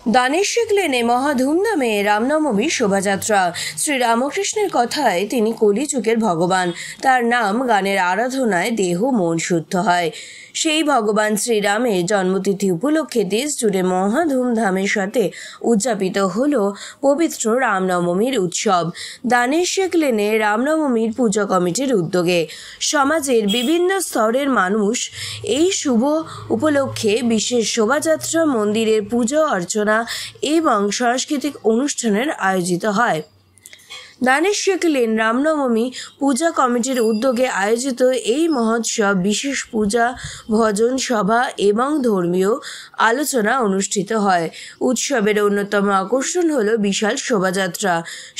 দানেশ্বর লেনে মহা ধুমধামে রামনবমী শোভাযাত্রা। শ্রীরামকৃষ্ণের কথায় তিনি কলিযুগের ভগবান। তার নাম গানের আরাধনায় দেহ মন শুদ্ধ হয়। সেই ভগবান শ্রীরামের জন্মতিথি উপলক্ষে দেশ জুড়ে মহা ধুমধামের সাথে উদযাপিত হল পবিত্র রামনবমীর উৎসব। দানেশ্বর লেনে রামনবমীর পূজা কমিটির উদ্যোগে সমাজের বিভিন্ন স্তরের মানুষ এই শুভ উপলক্ষে বিশেষ শোভাযাত্রা, মন্দিরের পূজা অর্চনা এবং সাংস্কৃতিক অনুষ্ঠানের আয়োজিত হয়। দানেশ্বর লেন রামনবমী পূজা কমিটির উদ্যোগে আয়োজিত এই মহোৎসব বিশেষ পূজা, ভজন সভা এবং ধর্মীয় আলোচনা অনুষ্ঠিত হয়। উৎসবের অন্যতম আকর্ষণ হল বিশাল শোভাযাত্রা।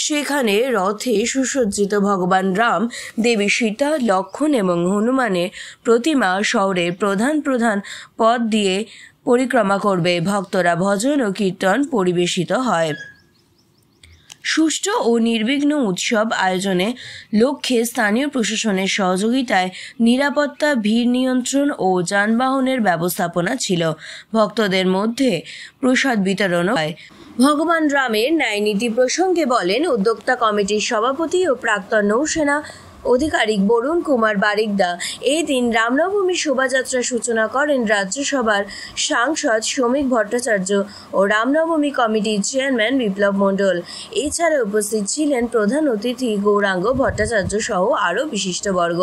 সেখানে রথে সুসজ্জিত ভগবান রাম, দেবী সীতা, লক্ষ্মণ এবং হনুমানের প্রতিমা শহরের প্রধান প্রধান পথ দিয়ে পরিক্রমা করবে। ভক্তরা ভজন ও কীর্তন পরিবেশিত হয়। সুষ্ঠু ও নির্বিঘ্ন উৎসব আয়োজনে লক্ষ্যে স্থানীয় প্রশাসনের সহযোগিতায় নিরাপত্তা, ভিড় নিয়ন্ত্রণ ও যানবাহনের ব্যবস্থাপনা ছিল। ভক্তদের মধ্যে প্রসাদ বিতরণ হয়। ভগবান রামের ন্যায়নীতি প্রসঙ্গে বলেন উদ্যোক্তা কমিটির সভাপতি ও প্রাক্তন নৌসেনা আধিকারিক বরুণ কুমার বারিকদা। এই দিন রামনবমী শোভাযাত্রার সূচনা করেন রাজ্যসভার সাংসদ শ্রমিক ভট্টাচার্য ও রামনবমী কমিটির চেয়ারম্যান বিপ্লব মণ্ডল। এছাড়া উপস্থিত ছিলেন প্রধান অতিথি গৌরাঙ্গ ভট্টাচার্য সহ আরও বিশিষ্টবর্গ।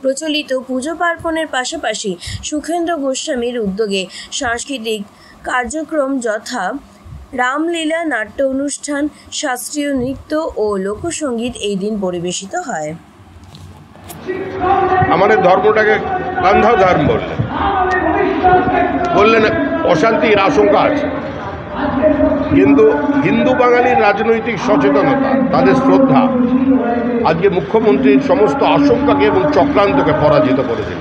প্রচলিত পুজো পার্বণের পাশাপাশি সুখেন্দ্র গোস্বামীর উদ্যোগে সাংস্কৃতিক কার্যক্রম যথা রামলীলা, নাট্য অনুষ্ঠান, শাস্ত্রীয় নৃত্য ও লোকসঙ্গীত এই দিন পরিবেশিত হয়। আমাদের ধর্মটাকে গান্ধার ধর্ম বললেন অশান্তির আশঙ্কা আছে, কিন্তু হিন্দু বাঙালির রাজনৈতিক সচেতনতা, তাদের শ্রদ্ধা আজকে মুখ্যমন্ত্রীর সমস্ত আশঙ্কাকে এবং চক্রান্তকে পরাজিত করেছিল।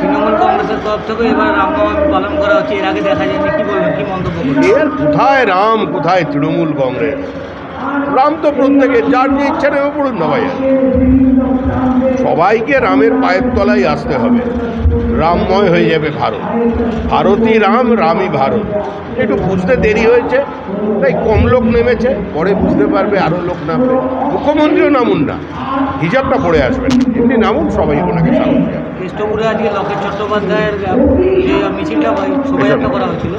তৃণমূল কংগ্রেসের তরফ থেকে এবার রামনবমী পালন করা হচ্ছে, এর আগে দেখা যায়নি, কি বলবেন, কি মন্তব্য করবেন? এর কোথায় রাম, কোথায় তৃণমূল কংগ্রেস? রাম তো প্রত্যেকে যার যে ইচ্ছা নেবে পড়ুন না ভাইয়া। সবাইকে রামের পায়ের তলায় আসতে হবে। রামময় হয়ে যাবে ভারত। ভারতই রাম, রামই ভারত। একটু বুঝতে দেরি হয়েছে, তাই কম লোক নেমেছে, পরে বুঝতে পারবে আরও লোক নামবে। মুখ্যমন্ত্রীও নামুন না, হিজাবটা পড়ে আসবেন, এমনি নামুন, সবাই ওনাকে স্বাগত জানাবে। কেষ্টপুরে আজকে লকেট চট্টোপাধ্যায়ের যে মিছিলটা শোভাযাত্রা করা হয়েছিল,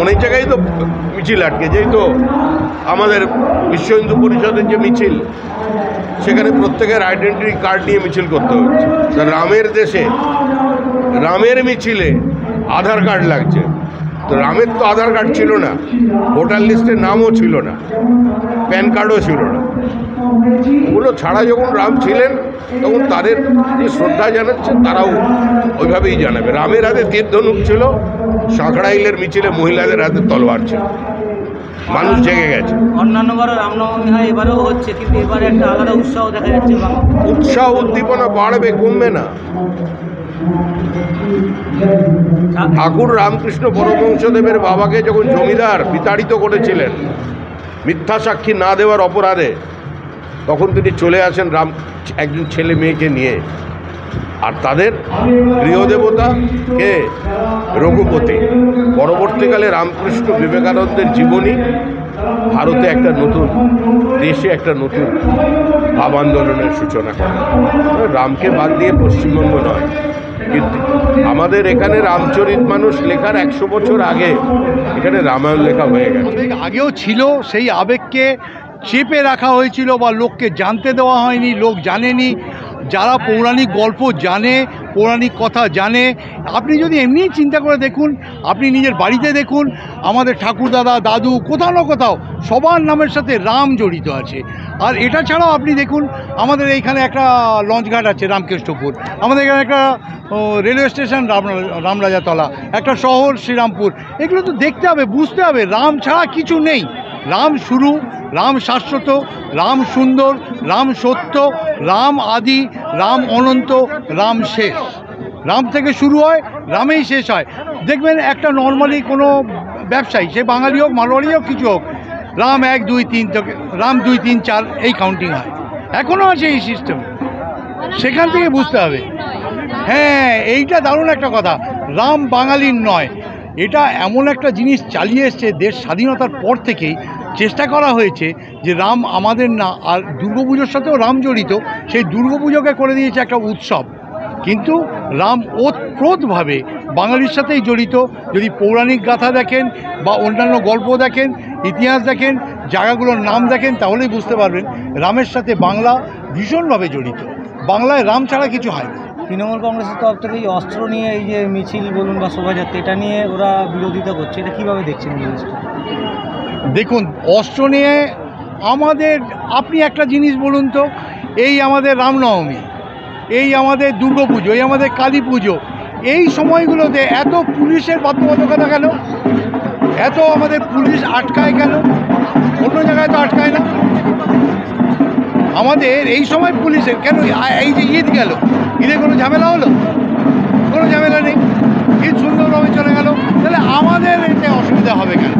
অনেক জায়গায় তো মিছিল আটকে, যেই তো আমাদের বিশ্ব হিন্দু পরিষদের যে মিছিল, সেখানে প্রত্যেকের আইডেন্টিটি কার্ড নিয়ে মিছিল করতে হচ্ছে। তা রামের দেশে রামের মিছিলে আধার কার্ড লাগছে, তো রামের তো আধার কার্ড ছিল না, ভোটার লিস্টের নামও ছিল না, প্যান কার্ডও ছিল না। ওগুলো ছাড়া যখন রাম ছিলেন তখন তাদের যে শ্রদ্ধা জানাচ্ছে তারাও ওইভাবেই জানাবে। রামের হাতে তীর ধনুক ছিল, সাঁকড়াইলের মিছিলে মহিলাদের হাতে তলোয়ার ছিল। মানুষ জেগে গেছে। অন্যান্যবারও রামনবমী হয়, এবারেও হচ্ছে, কিন্তু এবারে একটা আলাদা উৎসাহ দেখা যাচ্ছে। উৎসাহ উদ্দীপনা বাড়বে, কমবে না। ঠাকুর রামকৃষ্ণ পরমহংসদেবের বাবাকে যখন জমিদার বিতাড়িত করেছিলেন মিথ্যা সাক্ষী না দেওয়ার অপরাধে, তখন তিনি চলে আসেন রাম একজন ছেলে মেয়েকে নিয়ে, আর তাদের গৃহদেবতা কে রঘুপতি। পরবর্তীকালে রামকৃষ্ণ বিবেকানন্দের জীবনী ভারতে একটা নতুন দেশে একটা নতুন ভাব আন্দোলনের সূচনা করে। রামকে বাদ দিয়ে পশ্চিমবঙ্গ নয়, কিন্তু আমাদের এখানে রামচরিত মানুষ লেখার 100 বছর আগে এখানে রামায়ণ লেখা হয়ে গেছে। আগেও ছিল, সেই আবেগকে চেপে রাখা হয়েছিল বা লোককে জানতে দেওয়া হয়নি, লোক জানেনি। যারা পৌরাণিক গল্প জানে, পৌরাণিক কথা জানে, আপনি যদি এমনি চিন্তা করে দেখুন, আপনি নিজের বাড়িতে দেখুন, আমাদের ঠাকুরদাদা, দাদু, কোথাও না কোথাও সবার নামের সাথে রাম জড়িত আছে। আর এটা ছাড়াও আপনি দেখুন, আমাদের এইখানে একটা লঞ্চঘাট আছে রামকৃষ্ণপুর, আমাদের এখানে একটা রেলওয়ে স্টেশন রামরাজাতলা, একটা শহর শ্রীরামপুর। এগুলো তো দেখতে হবে, বুঝতে হবে, রাম ছাড়া কিছু নেই। রাম শুরু, রাম শাশ্বত, রাম সুন্দর, রাম সত্য, রাম আদি, রাম অনন্ত, রাম শেষ। রাম থেকে শুরু হয়, রামেই শেষ হয়। দেখবেন একটা নর্মালি কোনো ব্যবসায়ী, সে বাঙালি হোক, মারোয়াড়ি হোক, কিছু হোক, রাম 1 2 3 থেকে রাম 2 3 4 এই কাউন্টিং হয়, এখনও আছে এই সিস্টেম। সেখান থেকে বুঝতে হবে হ্যাঁ, এইটা দারুণ একটা কথা। রাম বাঙালির নয়, এটা এমন একটা জিনিস চালিয়ে এসছে দেশ স্বাধীনতার পর থেকেই চেষ্টা করা হয়েছে যে রাম আমাদের না। আর দুর্গাপুজোর সাথেও রাম জড়িত, সেই দুর্গাপুজোকে করে দিয়েছে একটা উৎসব, কিন্তু রাম ওতপ্রোতভাবে বাঙালির সাথেই জড়িত। যদি পৌরাণিক গাথা দেখেন বা অন্যান্য গল্প দেখেন, ইতিহাস দেখেন, জায়গাগুলোর নাম দেখেন, তাহলেই বুঝতে পারবেন রামের সাথে বাংলা ভীষণভাবে জড়িত। বাংলায় রাম ছাড়া কিছু হয় না। তৃণমূল কংগ্রেসের তরফ থেকে এই অস্ত্র নিয়ে এই যে মিছিল বলুন বা শোভাযাত্রা, এটা নিয়ে ওরা বিরোধিতা করছে, এটা কীভাবে দেখছেন জিনিসটা? দেখুন, অস্ত্র নিয়ে আমাদের, আপনি একটা জিনিস বলুন তো, এই আমাদের রামনবমী, এই আমাদের দুর্গাপুজো, এই আমাদের কালী পুজো, এই সময়গুলোতে এত পুলিশের বাধ্যবাধকতা কেন? এত আমাদের পুলিশ আটকায় কেন? অন্য জায়গায় তো আটকায় না। আমাদের এই সময় পুলিশের কেন? এই যে ঈদ গেল, ঈদে কোনো ঝামেলা হলো? কোনো ঝামেলা নেই, ঈদ সুন্দরভাবে চলে গেল, তাহলে আমাদের এতে অসুবিধা হবে কেন?